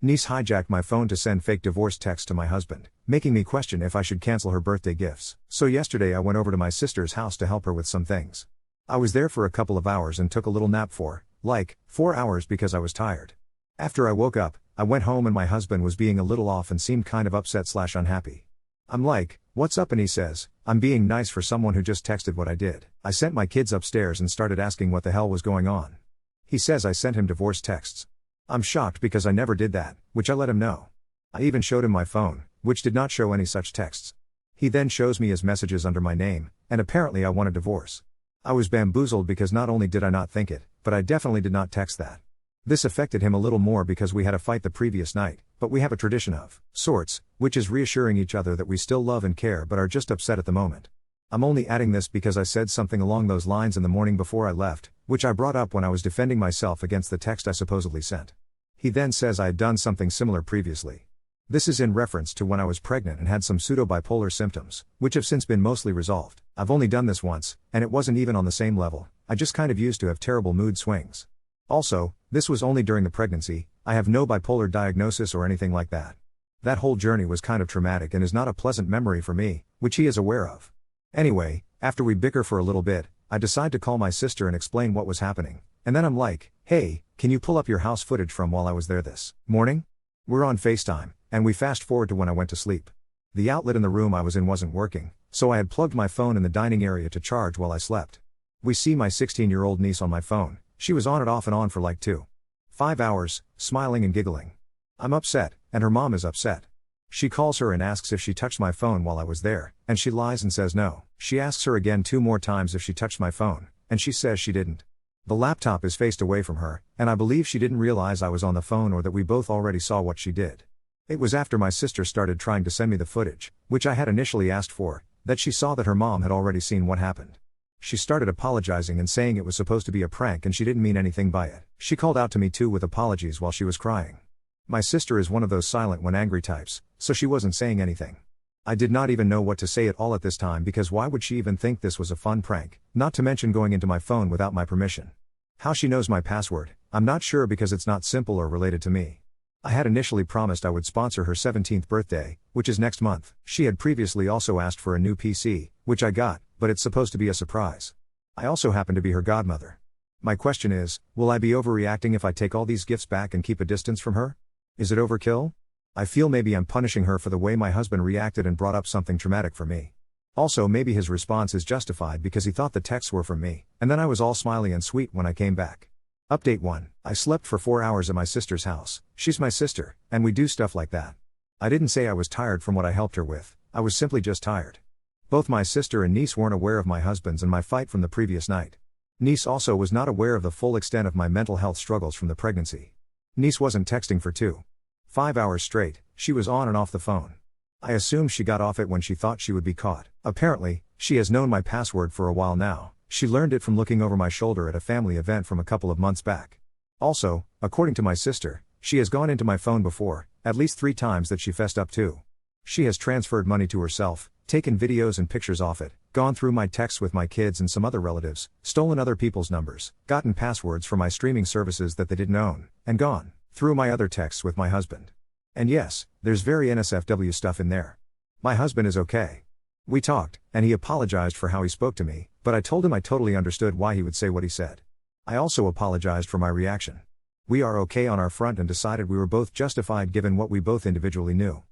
Niece hijacked my phone to send fake divorce texts to my husband, making me question if I should cancel her birthday gifts. So yesterday I went over to my sister's house to help her with some things. I was there for a couple of hours and took a little nap for, 4 hours because I was tired. After I woke up, I went home and my husband was being a little off and seemed kind of upset/unhappy. I'm like, "What's up?" And he says, "I'm being nice for someone who just texted what I did." I sent my kids upstairs and started asking what the hell was going on. He says I sent him divorce texts. I'm shocked because I never did that, which I let him know. I even showed him my phone, which did not show any such texts. He then shows me his messages under my name, and apparently I want a divorce. I was bamboozled because not only did I not think it, but I definitely did not text that. This affected him a little more because we had a fight the previous night, but we have a tradition of sorts, which is reassuring each other that we still love and care but are just upset at the moment. I'm only adding this because I said something along those lines in the morning before I left, which I brought up when I was defending myself against the text I supposedly sent. He then says I had done something similar previously. This is in reference to when I was pregnant and had some pseudo-bipolar symptoms, which have since been mostly resolved. I've only done this once, and it wasn't even on the same level. I just kind of used to have terrible mood swings. Also, this was only during the pregnancy. I have no bipolar diagnosis or anything like that. That whole journey was kind of traumatic and is not a pleasant memory for me, which he is aware of. Anyway, after we bicker for a little bit, I decide to call my sister and explain what was happening, and then I'm like, "Hey, can you pull up your house footage from while I was there this morning?" We're on FaceTime, and we fast forward to when I went to sleep. The outlet in the room I was in wasn't working, so I had plugged my phone in the dining area to charge while I slept. We see my 16-year-old niece on my phone. She was on it off and on for 5 hours, smiling and giggling. I'm upset, and her mom is upset. She calls her and asks if she touched my phone while I was there, and she lies and says no. She asks her again 2 more times if she touched my phone, and she says she didn't. The laptop is faced away from her, and I believe she didn't realize I was on the phone or that we both already saw what she did. It was after my sister started trying to send me the footage, which I had initially asked for, that she saw that her mom had already seen what happened. She started apologizing and saying it was supposed to be a prank and she didn't mean anything by it. She called out to me too with apologies while she was crying. My sister is one of those silent when angry types, so she wasn't saying anything. I did not even know what to say at all at this time because why would she even think this was a fun prank, not to mention going into my phone without my permission. How she knows my password, I'm not sure because it's not simple or related to me. I had initially promised I would sponsor her 17th birthday, which is next month. She had previously also asked for a new PC, which I got, but it's supposed to be a surprise. I also happen to be her godmother. My question is, will I be overreacting if I take all these gifts back and keep a distance from her? Is it overkill? I feel maybe I'm punishing her for the way my husband reacted and brought up something traumatic for me. Also maybe his response is justified because he thought the texts were from me, and then I was all smiley and sweet when I came back. Update 1. I slept for 4 hours at my sister's house. She's my sister, and we do stuff like that. I didn't say I was tired from what I helped her with, I was simply just tired. Both my sister and niece weren't aware of my husband's and my fight from the previous night. Niece also was not aware of the full extent of my mental health struggles from the pregnancy. Niece wasn't texting for 5 hours straight, she was on and off the phone. I assume she got off it when she thought she would be caught. Apparently, she has known my password for a while now. She learned it from looking over my shoulder at a family event from a couple of months back. Also, according to my sister, she has gone into my phone before, at least 3 times that she fessed up to. She has transferred money to herself, taken videos and pictures off it, gone through my texts with my kids and some other relatives, stolen other people's numbers, gotten passwords for my streaming services that they didn't own, and gone through my other texts with my husband. And yes, there's very NSFW stuff in there. My husband is okay. We talked, and he apologized for how he spoke to me, but I told him I totally understood why he would say what he said. I also apologized for my reaction. We are okay on our front and decided we were both justified given what we both individually knew.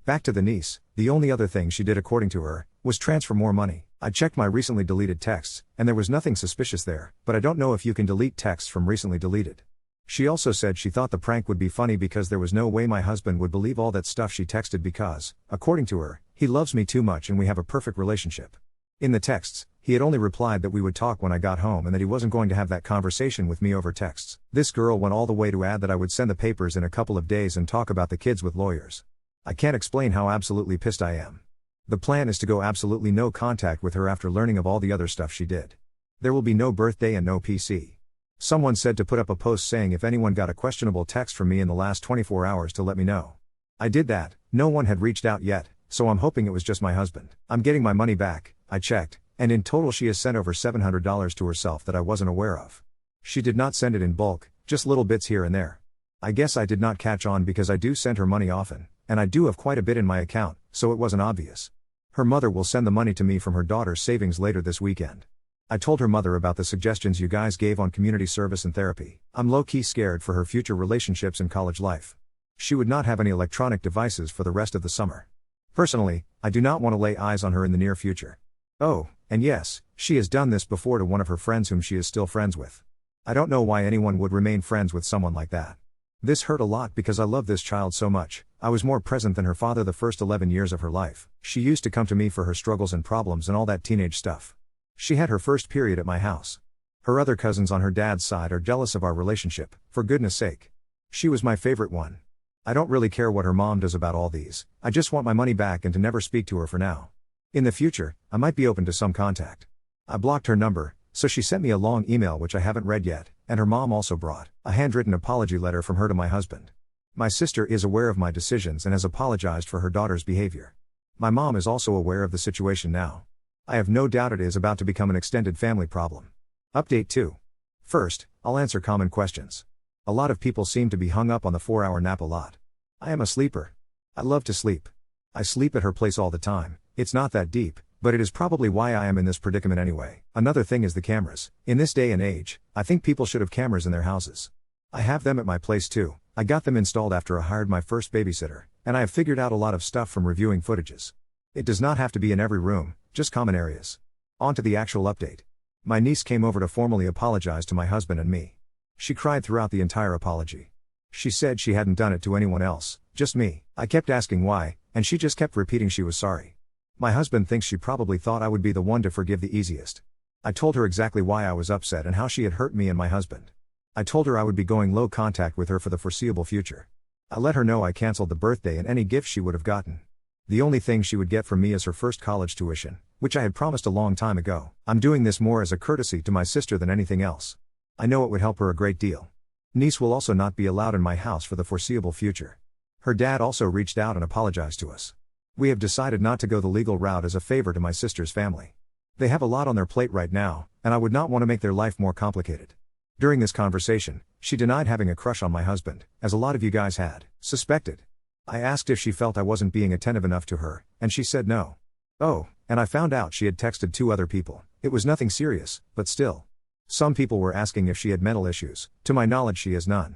Back to the niece, the only other thing she did according to her, was transfer more money. I checked my recently deleted texts, and there was nothing suspicious there, but I don't know if you can delete texts from recently deleted. She also said she thought the prank would be funny because there was no way my husband would believe all that stuff she texted because, according to her, he loves me too much and we have a perfect relationship. In the texts, he had only replied that we would talk when I got home and that he wasn't going to have that conversation with me over texts. This girl went all the way to add that I would send the papers in a couple of days and talk about the kids with lawyers. I can't explain how absolutely pissed I am. The plan is to go absolutely no contact with her after learning of all the other stuff she did. There will be no birthday and no PC. Someone said to put up a post saying if anyone got a questionable text from me in the last 24 hours to let me know. I did that, no one had reached out yet, so I'm hoping it was just my husband. I'm getting my money back, I checked, and in total she has sent over $700 to herself that I wasn't aware of. She did not send it in bulk, just little bits here and there. I guess I did not catch on because I do send her money often, and I do have quite a bit in my account, so it wasn't obvious. Her mother will send the money to me from her daughter's savings later this weekend. I told her mother about the suggestions you guys gave on community service and therapy. I'm low-key scared for her future relationships and college life. She would not have any electronic devices for the rest of the summer. Personally, I do not want to lay eyes on her in the near future. Oh, and yes, she has done this before to one of her friends whom she is still friends with. I don't know why anyone would remain friends with someone like that. This hurt a lot because I love this child so much. I was more present than her father the first 11 years of her life. She used to come to me for her struggles and problems and all that teenage stuff. She had her first period at my house. Her other cousins on her dad's side are jealous of our relationship, for goodness sake. She was my favorite one. I don't really care what her mom does about all these, I just want my money back and to never speak to her for now. In the future, I might be open to some contact. I blocked her number, so she sent me a long email which I haven't read yet, and her mom also brought a handwritten apology letter from her to my husband. My sister is aware of my decisions and has apologized for her daughter's behavior. My mom is also aware of the situation now. I have no doubt it is about to become an extended family problem. Update 2. First, I'll answer common questions. A lot of people seem to be hung up on the 4-hour nap a lot. I am a sleeper. I love to sleep. I sleep at her place all the time. It's not that deep, but it is probably why I am in this predicament anyway. Another thing is the cameras. In this day and age, I think people should have cameras in their houses. I have them at my place too. I got them installed after I hired my first babysitter, and I have figured out a lot of stuff from reviewing footages. It does not have to be in every room, just common areas. On to the actual update. My niece came over to formally apologize to my husband and me. She cried throughout the entire apology. She said she hadn't done it to anyone else, just me. I kept asking why, and she just kept repeating she was sorry. My husband thinks she probably thought I would be the one to forgive the easiest. I told her exactly why I was upset and how she had hurt me and my husband. I told her I would be going low contact with her for the foreseeable future. I let her know I canceled the birthday and any gift she would have gotten. The only thing she would get from me is her first college tuition, which I had promised a long time ago. I'm doing this more as a courtesy to my sister than anything else. I know it would help her a great deal. Niece will also not be allowed in my house for the foreseeable future. Her dad also reached out and apologized to us. We have decided not to go the legal route as a favor to my sister's family. They have a lot on their plate right now, and I would not want to make their life more complicated. During this conversation, she denied having a crush on my husband, as a lot of you guys had suspected. I asked if she felt I wasn't being attentive enough to her, and she said no. Oh, and I found out she had texted 2 other people. It was nothing serious, but still. Some people were asking if she had mental issues. To my knowledge, she has none.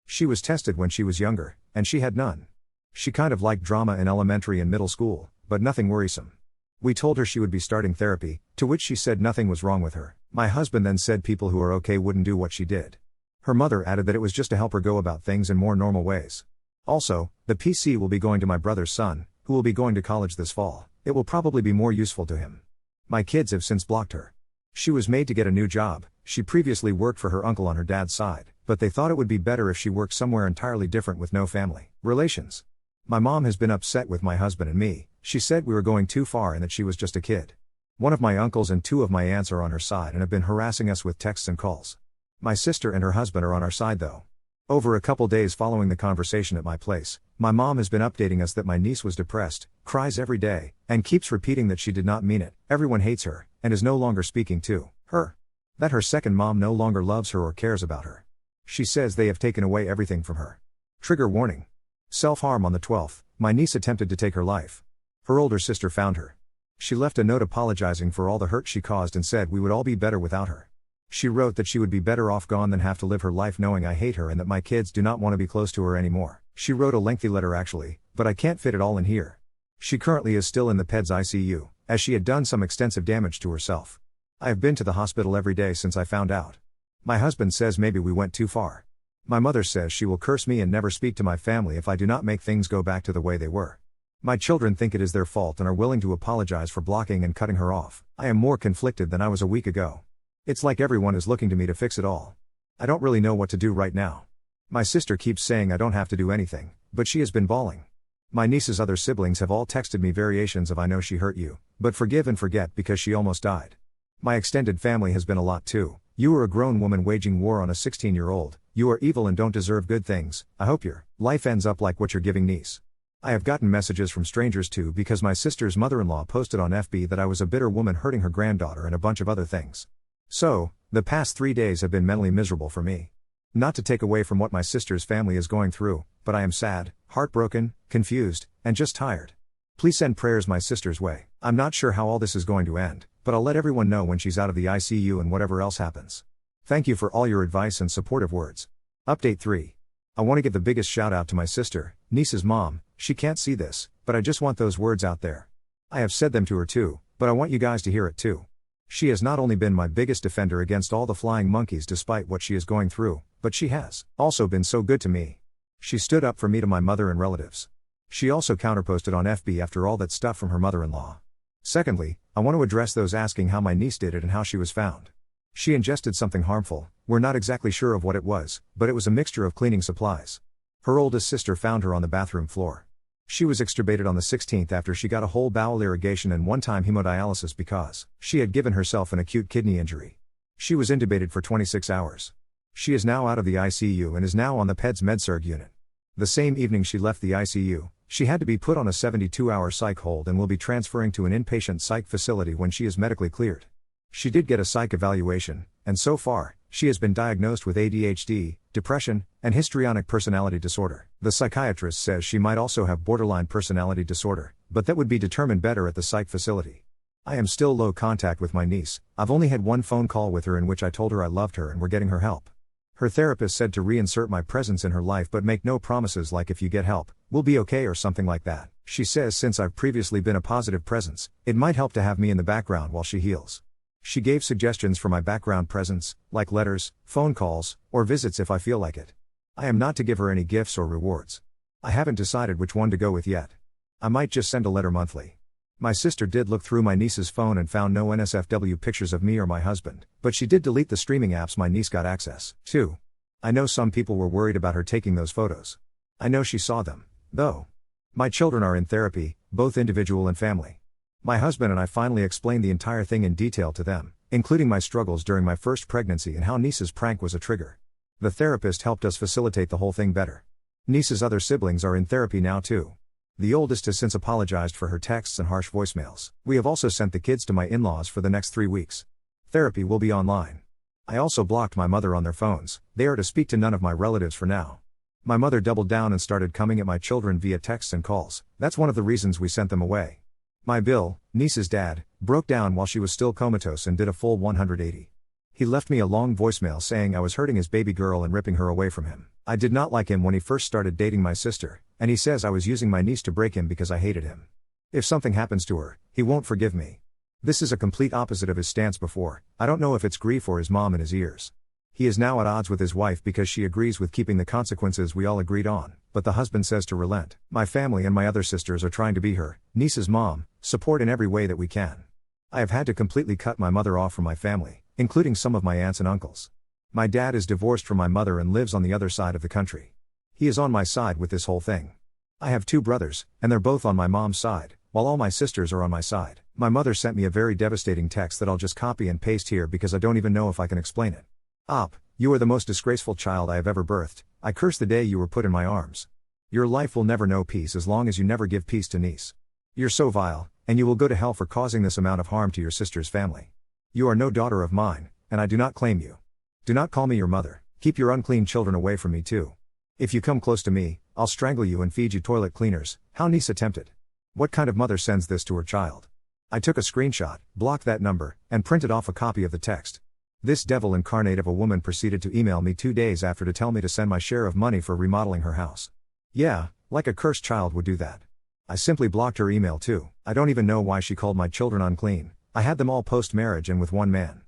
She was tested when she was younger, and she had none. She kind of liked drama in elementary and middle school, but nothing worrisome. We told her she would be starting therapy, to which she said nothing was wrong with her. My husband then said people who are okay wouldn't do what she did. Her mother added that it was just to help her go about things in more normal ways. Also, the PC will be going to my brother's son, who will be going to college this fall. It will probably be more useful to him. My kids have since blocked her. She was made to get a new job. She previously worked for her uncle on her dad's side, but they thought it would be better if she worked somewhere entirely different with no family relations. My mom has been upset with my husband and me. She said we were going too far and that she was just a kid. One of my uncles and 2 of my aunts are on her side and have been harassing us with texts and calls. My sister and her husband are on our side though. Over a couple days following the conversation at my place, my mom has been updating us that my niece was depressed, cries every day, and keeps repeating that she did not mean it. Everyone hates her, and is no longer speaking to her. That her second mom no longer loves her or cares about her. She says they have taken away everything from her. Trigger warning. Self-harm on the 12th, my niece attempted to take her life. Her older sister found her. She left a note apologizing for all the hurt she caused and said we would all be better without her. She wrote that she would be better off gone than have to live her life knowing I hate her and that my kids do not want to be close to her anymore. She wrote a lengthy letter actually, but I can't fit it all in here. She currently is still in the PEDS ICU, as she had done some extensive damage to herself. I have been to the hospital every day since I found out. My husband says maybe we went too far. My mother says she will curse me and never speak to my family if I do not make things go back to the way they were. My children think it is their fault and are willing to apologize for blocking and cutting her off. I am more conflicted than I was a week ago. It's like everyone is looking to me to fix it all. I don't really know what to do right now. My sister keeps saying I don't have to do anything, but she has been bawling. My niece's other siblings have all texted me variations of I know she hurt you, but forgive and forget because she almost died. My extended family has been a lot too. You are a grown woman waging war on a 16-year-old, you are evil and don't deserve good things. I hope your life ends up like what you're giving niece. I have gotten messages from strangers too because my sister's mother-in-law posted on FB that I was a bitter woman hurting her granddaughter and a bunch of other things. So, the past 3 days have been mentally miserable for me. Not to take away from what my sister's family is going through, but I am sad, heartbroken, confused, and just tired. Please send prayers my sister's way. I'm not sure how all this is going to end, but I'll let everyone know when she's out of the ICU and whatever else happens. Thank you for all your advice and supportive words. Update 3. I want to give the biggest shout out to my sister, niece's mom. She can't see this, but I just want those words out there. I have said them to her too, but I want you guys to hear it too. She has not only been my biggest defender against all the flying monkeys despite what she is going through, but she has also been so good to me. She stood up for me to my mother and relatives. She also counterposted on FB after all that stuff from her mother-in-law. Secondly, I want to address those asking how my niece did it and how she was found. She ingested something harmful. We're not exactly sure of what it was, but it was a mixture of cleaning supplies. Her oldest sister found her on the bathroom floor. She was extubated on the 16th after she got a whole bowel irrigation and one-time hemodialysis because she had given herself an acute kidney injury. She was intubated for 26 hours. She is now out of the ICU and is now on the PEDS MedSurg unit. The same evening she left the ICU, she had to be put on a 72-hour psych hold and will be transferring to an inpatient psych facility when she is medically cleared. She did get a psych evaluation, and so far, she has been diagnosed with ADHD, depression, and histrionic personality disorder. The psychiatrist says she might also have borderline personality disorder, but that would be determined better at the psych facility. I am still low contact with my niece. I've only had one phone call with her in which I told her I loved her and we're getting her help. Her therapist said to reinsert my presence in her life but make no promises like if you get help, we'll be okay or something like that. She says since I've previously been a positive presence, it might help to have me in the background while she heals. She gave suggestions for my background presence, like letters, phone calls, or visits if I feel like it. I am not to give her any gifts or rewards. I haven't decided which one to go with yet. I might just send a letter monthly. My sister did look through my niece's phone and found no NSFW pictures of me or my husband, but she did delete the streaming apps my niece got access to. I know some people were worried about her taking those photos. I know she saw them, though. My children are in therapy, both individual and family. My husband and I finally explained the entire thing in detail to them, including my struggles during my first pregnancy and how niece's prank was a trigger. The therapist helped us facilitate the whole thing better. Niece's other siblings are in therapy now too. The oldest has since apologized for her texts and harsh voicemails. We have also sent the kids to my in-laws for the next 3 weeks. Therapy will be online. I also blocked my mother on their phones. They are to speak to none of my relatives for now. My mother doubled down and started coming at my children via texts and calls. That's one of the reasons we sent them away. My Bill, niece's dad, broke down while she was still comatose and did a full 180. He left me a long voicemail saying I was hurting his baby girl and ripping her away from him. I did not like him when he first started dating my sister, and he says I was using my niece to break him because I hated him. If something happens to her, he won't forgive me. This is a complete opposite of his stance before. I don't know if it's grief or his mom in his ears. He is now at odds with his wife because she agrees with keeping the consequences we all agreed on, but the husband says to relent. My family and my other sisters are trying to be her, niece's mom, support in every way that we can. I have had to completely cut my mother off from my family, including some of my aunts and uncles. My dad is divorced from my mother and lives on the other side of the country. He is on my side with this whole thing. I have 2 brothers, and they're both on my mom's side, while all my sisters are on my side. My mother sent me a very devastating text that I'll just copy and paste here because I don't even know if I can explain it. Op, you are the most disgraceful child I have ever birthed. I curse the day you were put in my arms. Your life will never know peace as long as you never give peace to niece. You're so vile, and you will go to hell for causing this amount of harm to your sister's family. You are no daughter of mine, and I do not claim you. Do not call me your mother. Keep your unclean children away from me too. If you come close to me, I'll strangle you and feed you toilet cleaners. How niece attempted. What kind of mother sends this to her child? I took a screenshot, blocked that number, and printed off a copy of the text. This devil incarnate of a woman proceeded to email me 2 days after to tell me to send my share of money for remodeling her house. Yeah, like a cursed child would do that. I simply blocked her email too. I don't even know why she called my children unclean. I had them all post-marriage and with one man.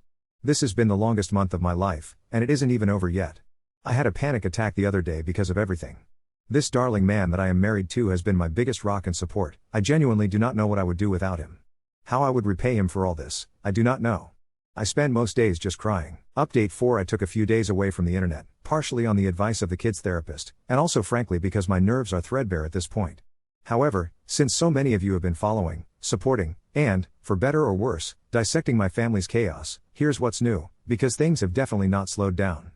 This has been the longest month of my life, and it isn't even over yet. I had a panic attack the other day because of everything. This darling man that I am married to has been my biggest rock and support. I genuinely do not know what I would do without him. How I would repay him for all this, I do not know. I spend most days just crying. Update 4. I took a few days away from the internet, partially on the advice of the kids therapist, and also frankly because my nerves are threadbare at this point. However, since so many of you have been following, supporting, and, for better or worse, dissecting my family's chaos, here's what's new, because things have definitely not slowed down.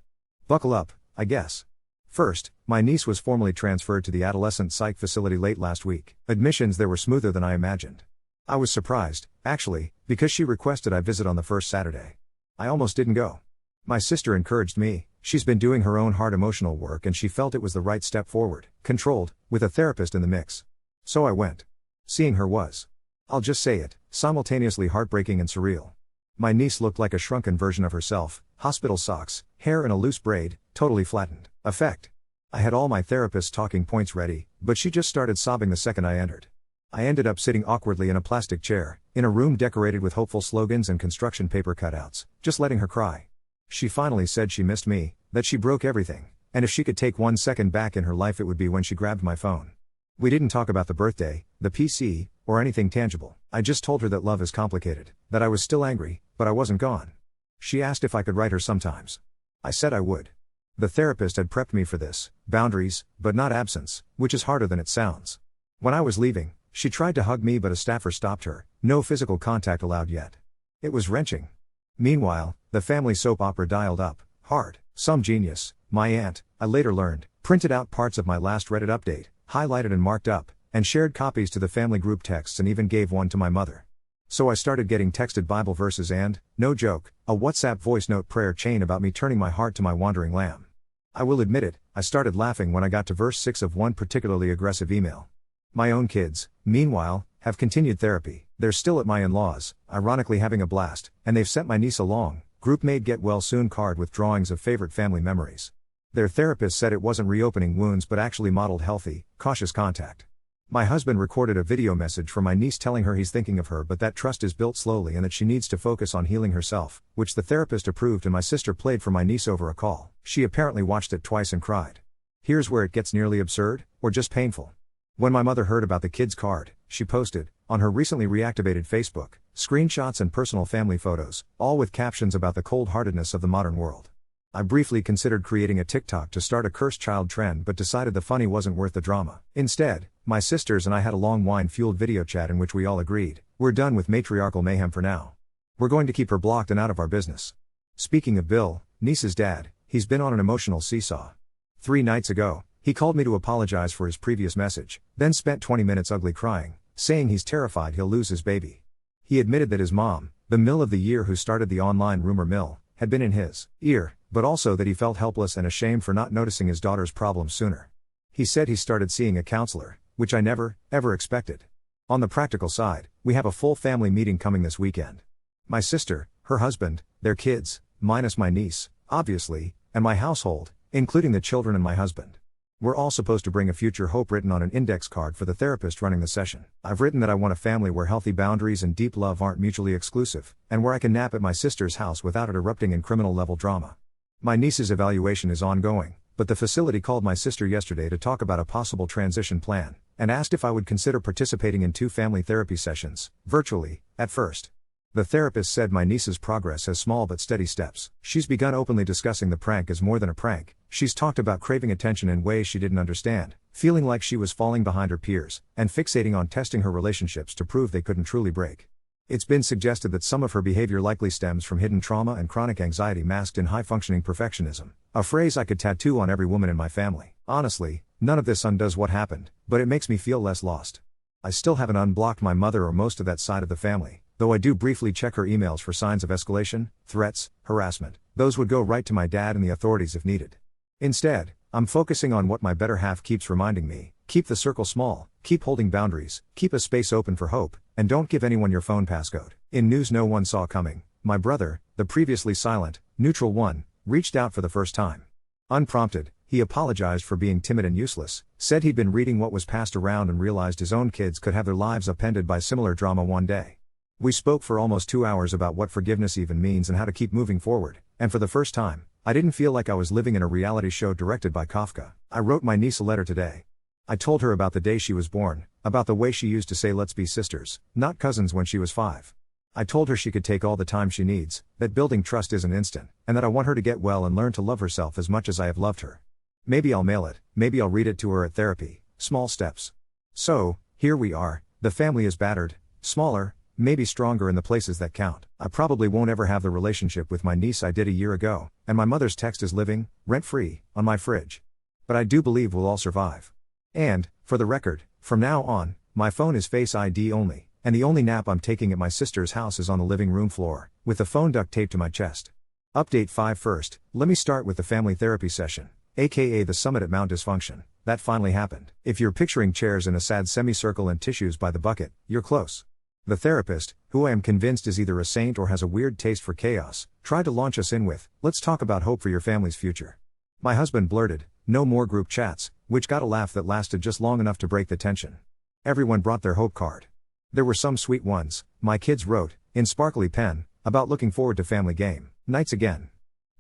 Buckle up, I guess. First, my niece was formally transferred to the adolescent psych facility late last week. Admissions there were smoother than I imagined. I was surprised, actually, because she requested I visit on the first Saturday. I almost didn't go. My sister encouraged me. She's been doing her own hard emotional work and she felt it was the right step forward, controlled, with a therapist in the mix. So I went. Seeing her was, I'll just say it, simultaneously heartbreaking and surreal. My niece looked like a shrunken version of herself, hospital socks, hair in a loose braid, totally flattened. Effect. I had all my therapist's talking points ready, but she just started sobbing the second I entered. I ended up sitting awkwardly in a plastic chair, in a room decorated with hopeful slogans and construction paper cutouts, just letting her cry. She finally said she missed me, that she broke everything, and if she could take 1 second back in her life it would be when she grabbed my phone. We didn't talk about the birthday, the PC, or anything tangible. I just told her that love is complicated, that I was still angry, but I wasn't gone. She asked if I could write her sometimes. I said I would. The therapist had prepped me for this, boundaries, but not absence, which is harder than it sounds. When I was leaving, she tried to hug me but a staffer stopped her, no physical contact allowed yet. It was wrenching. Meanwhile, the family soap opera dialed up, hard. Some genius, my aunt, I later learned, printed out parts of my last Reddit update, highlighted and marked up, and shared copies to the family group texts and even gave one to my mother. So I started getting texted Bible verses and, no joke, a WhatsApp voice note prayer chain about me turning my heart to my wandering lamb. I will admit it, I started laughing when I got to verse 6 of one particularly aggressive email. My own kids, meanwhile, have continued therapy. They're still at my in-laws, ironically having a blast, and they've sent my niece a long, group-made get well soon card with drawings of favorite family memories. Their therapist said it wasn't reopening wounds but actually modeled healthy, cautious contact. My husband recorded a video message from my niece telling her he's thinking of her but that trust is built slowly and that she needs to focus on healing herself, which the therapist approved and my sister played for my niece over a call. She apparently watched it twice and cried. Here's where it gets nearly absurd, or just painful. When my mother heard about the kids' card, she posted, on her recently reactivated Facebook, screenshots and personal family photos, all with captions about the cold-heartedness of the modern world. I briefly considered creating a TikTok to start a cursed child trend but decided the funny wasn't worth the drama. Instead, my sisters and I had a long wine-fueled video chat in which we all agreed, we're done with matriarchal mayhem for now. We're going to keep her blocked and out of our business. Speaking of Bill, niece's dad, he's been on an emotional seesaw. 3 nights ago, he called me to apologize for his previous message, then spent 20 minutes ugly crying, saying he's terrified he'll lose his baby. He admitted that his mom, the mill of the year who started the online rumor mill, had been in his ear, but also that he felt helpless and ashamed for not noticing his daughter's problems sooner. He said he started seeing a counselor, which I never, ever expected. On the practical side, we have a full family meeting coming this weekend. My sister, her husband, their kids, minus my niece, obviously, and my household, including the children and my husband. We're all supposed to bring a future hope written on an index card for the therapist running the session. I've written that I want a family where healthy boundaries and deep love aren't mutually exclusive, and where I can nap at my sister's house without it erupting in criminal-level drama. My niece's evaluation is ongoing, but the facility called my sister yesterday to talk about a possible transition plan, and asked if I would consider participating in 2 family therapy sessions, virtually, at first. The therapist said my niece's progress has small but steady steps. She's begun openly discussing the prank as more than a prank. She's talked about craving attention in ways she didn't understand, feeling like she was falling behind her peers, and fixating on testing her relationships to prove they couldn't truly break. It's been suggested that some of her behavior likely stems from hidden trauma and chronic anxiety masked in high-functioning perfectionism, a phrase I could tattoo on every woman in my family. Honestly, none of this undoes what happened, but it makes me feel less lost. I still haven't unblocked my mother or most of that side of the family, though I do briefly check her emails for signs of escalation, threats, harassment. Those would go right to my dad and the authorities if needed. Instead, I'm focusing on what my better half keeps reminding me: keep the circle small, keep holding boundaries, keep a space open for hope, and don't give anyone your phone passcode. In news no one saw coming, my brother, the previously silent, neutral one, reached out for the first time. Unprompted, he apologized for being timid and useless, said he'd been reading what was passed around and realized his own kids could have their lives upended by similar drama one day. We spoke for almost 2 hours about what forgiveness even means and how to keep moving forward, and for the first time, I didn't feel like I was living in a reality show directed by Kafka. I wrote my niece a letter today. I told her about the day she was born, about the way she used to say let's be sisters, not cousins when she was 5. I told her she could take all the time she needs, that building trust isn't instant, and that I want her to get well and learn to love herself as much as I have loved her. Maybe I'll mail it, maybe I'll read it to her at therapy, small steps. So, here we are, the family is battered, smaller, maybe stronger in the places that count. I probably won't ever have the relationship with my niece I did a year ago, and my mother's text is living, rent-free, on my fridge. But I do believe we'll all survive. And, for the record, from now on, my phone is Face ID only, and the only nap I'm taking at my sister's house is on the living room floor, with the phone duct taped to my chest. Update 5 first, let me start with the family therapy session, aka the summit at Mount Dysfunction. That finally happened. If you're picturing chairs in a sad semicircle and tissues by the bucket, you're close. The therapist, who I am convinced is either a saint or has a weird taste for chaos, tried to launch us in with, "Let's talk about hope for your family's future." My husband blurted, "No more group chats," which got a laugh that lasted just long enough to break the tension. Everyone brought their hope card. There were some sweet ones. My kids wrote, in sparkly pen, about looking forward to family game nights again.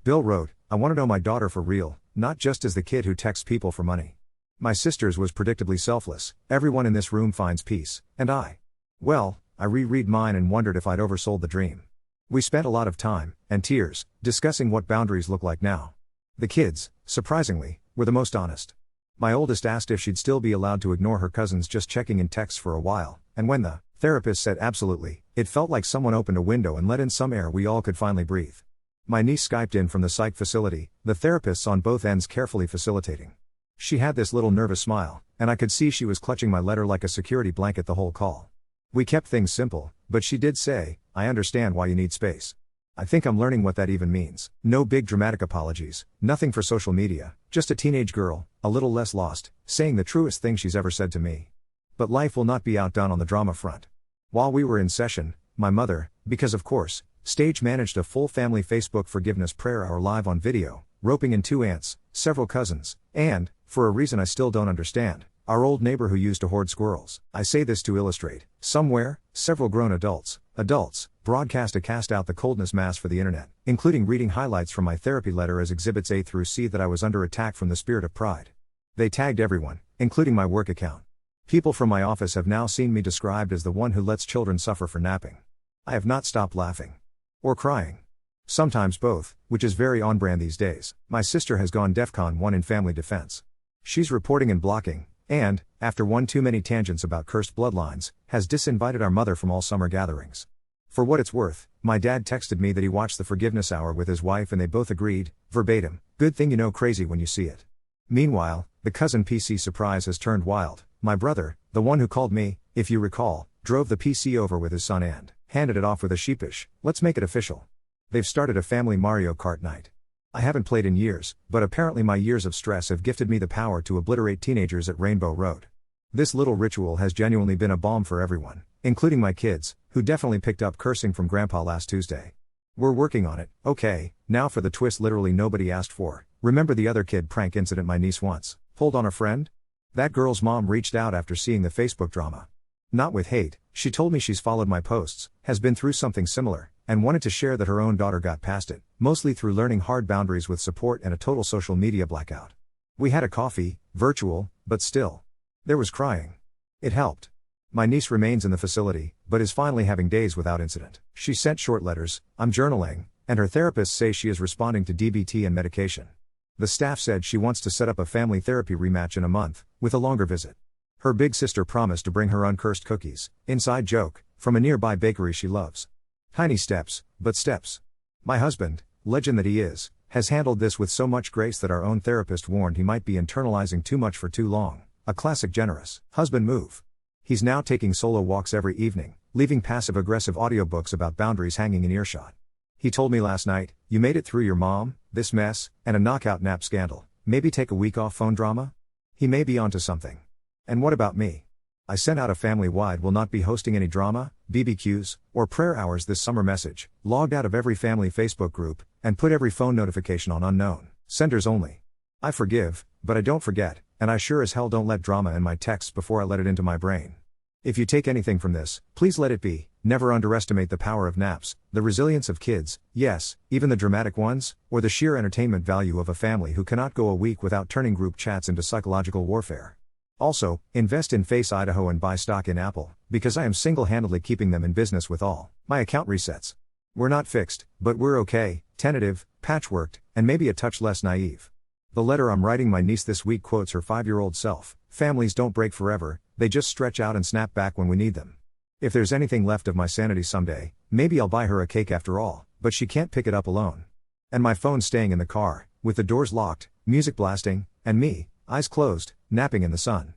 Bill wrote, "I want to know my daughter for real, not just as the kid who texts people for money." My sister's was predictably selfless, "Everyone in this room finds peace, and I." Well, I reread mine and wondered if I'd oversold the dream. We spent a lot of time, and tears, discussing what boundaries look like now. The kids, surprisingly, were the most honest. My oldest asked if she'd still be allowed to ignore her cousins just checking in texts for a while, and when the therapist said absolutely, it felt like someone opened a window and let in some air we all could finally breathe. My niece Skyped in from the psych facility, the therapists on both ends carefully facilitating. She had this little nervous smile, and I could see she was clutching my letter like a security blanket the whole call. We kept things simple, but she did say, "I understand why you need space." I think I'm learning what that even means. No big dramatic apologies, nothing for social media, just a teenage girl, a little less lost, saying the truest thing she's ever said to me. But life will not be outdone on the drama front. While we were in session, my mother, because of course, stage managed a full family Facebook forgiveness prayer hour live on video, roping in 2 aunts, several cousins, and, for a reason I still don't understand, our old neighbor who used to hoard squirrels. I say this to illustrate, somewhere, several grown adults, broadcast a cast out the coldness mass for the internet, including reading highlights from my therapy letter as exhibits A through C that I was under attack from the spirit of pride. They tagged everyone, including my work account. People from my office have now seen me described as the one who lets children suffer for napping. I have not stopped laughing. Or crying. Sometimes both, which is very on brand these days. My sister has gone DEFCON 1 in family defense. She's reporting and blocking, and, after one too many tangents about cursed bloodlines, has disinvited our mother from all summer gatherings. For what it's worth, my dad texted me that he watched the forgiveness hour with his wife and they both agreed, verbatim, "Good thing you know crazy when you see it." Meanwhile, the cousin PC surprise has turned wild. My brother, the one who called me, if you recall, drove the PC over with his son and handed it off with a sheepish, "Let's make it official." They've started a family Mario Kart night. I haven't played in years, but apparently my years of stress have gifted me the power to obliterate teenagers at Rainbow Road. This little ritual has genuinely been a balm for everyone, including my kids, who definitely picked up cursing from Grandpa last Tuesday. We're working on it. Okay, now for the twist literally nobody asked for. Remember the other kid prank incident my niece once pulled on a friend? That girl's mom reached out after seeing the Facebook drama. Not with hate, she told me she's followed my posts, has been through something similar, and wanted to share that her own daughter got past it, mostly through learning hard boundaries with support and a total social media blackout. We had a coffee, virtual, but still. There was crying. It helped. My niece remains in the facility, but is finally having days without incident. She sent short letters, "I'm journaling," and her therapists say she is responding to DBT and medication. The staff said she wants to set up a family therapy rematch in a month, with a longer visit. Her big sister promised to bring her uncursed cookies, inside joke, from a nearby bakery she loves. Tiny steps, but steps. My husband, legend that he is, has handled this with so much grace that our own therapist warned he might be internalizing too much for too long. A classic generous husband move. He's now taking solo walks every evening, leaving passive-aggressive audiobooks about boundaries hanging in earshot. He told me last night, "You made it through your mom, this mess, and a knockout nap scandal. Maybe take a week off phone drama?" He may be onto something. And what about me? I sent out a family-wide will not be hosting any drama, BBQs, or prayer hours this summer message, logged out of every family Facebook group, and put every phone notification on unknown senders only. I forgive, but I don't forget, and I sure as hell don't let drama in my texts before I let it into my brain. If you take anything from this, please let it be, never underestimate the power of naps, the resilience of kids, yes, even the dramatic ones, or the sheer entertainment value of a family who cannot go a week without turning group chats into psychological warfare. Also, invest in Face Idaho and buy stock in Apple, because I am single-handedly keeping them in business with all my account resets. We're not fixed, but we're okay, tentative, patchworked, and maybe a touch less naive. The letter I'm writing my niece this week quotes her 5-year-old self, "Families don't break forever, they just stretch out and snap back when we need them." If there's anything left of my sanity someday, maybe I'll buy her a cake after all, but she can't pick it up alone. And my phone staying in the car, with the doors locked, music blasting, and me, eyes closed, napping in the sun.